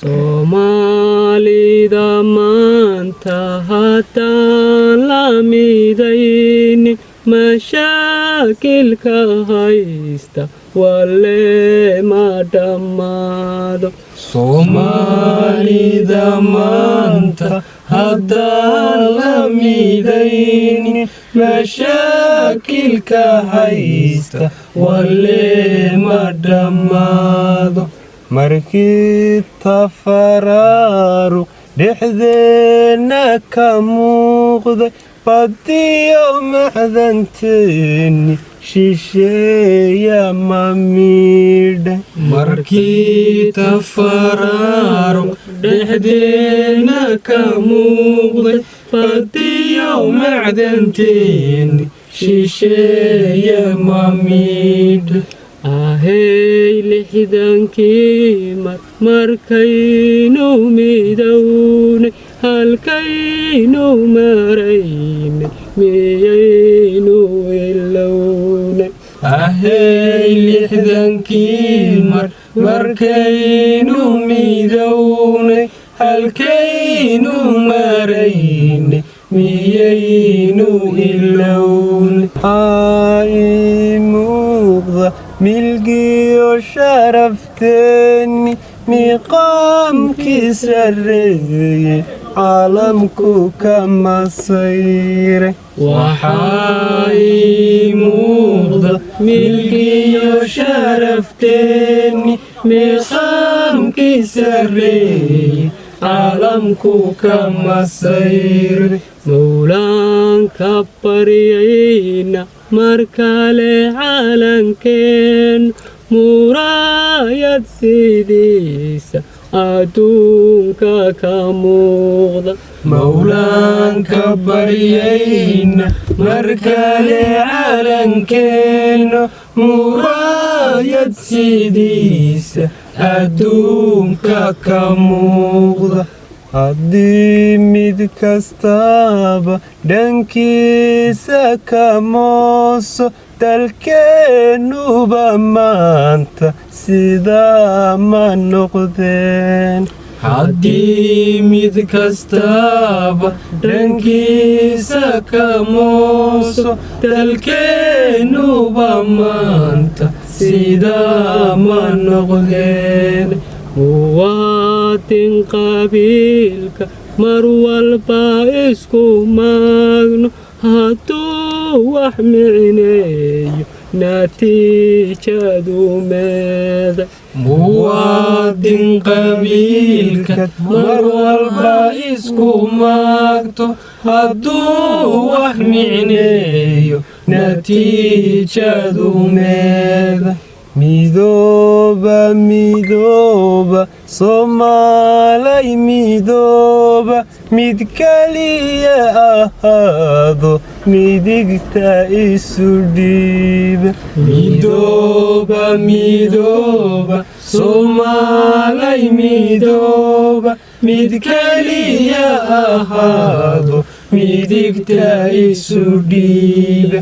Soomaalida maanta haddaan la midaynin mashaakilka haysta wale ma dhammaado. Soomaalida maanta haddaan la midaynin mashaakilka haysta wale ma dhammaado. Markii tafaraaruq dhexdeena ka muuqday badiyo macdanteeni shisheeya ma midhay. Markii tafaraaruq dhexdeena ka muuqday badiyo macdanteeni shisheeya ma midhay. Ahey lixdankii markaynu midownay halkaynu maraynay miyaynu ilownay. Ahey lixdankii markaynu midownay halkaynu maraynay miyaynu ilownay. milgiyo sharafteeni miqaamkii sarreeyey caalamku ka masayray. Waxaa ii muuqda milgiyo sharafteeni miqaamkii sarreeyey caalamku ka masayray. Mawlaan ka baryayna mar kale calankeen muraayad sidiisa adduunka ka muuqda. Mawlaan ka baryayna mar kale calankeenna muraayad sidiisa adduunka ka muuqda. Haddii mid kastaba dhankiisa ka mooso dalkeennuba maanta sidaa ma noqdeen. Haddii mid kastaba dhankiisa ka mooso dalkeennuba maanta sidaa ma noqdeen. Muwaadin qabiilka mar walba isku maagno hadduu wax micneeyo natiijadu meeda. Muwaadin qabiilka mar walba isku maagto hadduu wax micneeyo natiijadu meeda. Midooba midooba Soomaalay midooba mid kaliya ahaado midigta isu dhiiba. Midooba midooba Soomaalay midooba mid kaliya ahaado midigta isu dhiiba.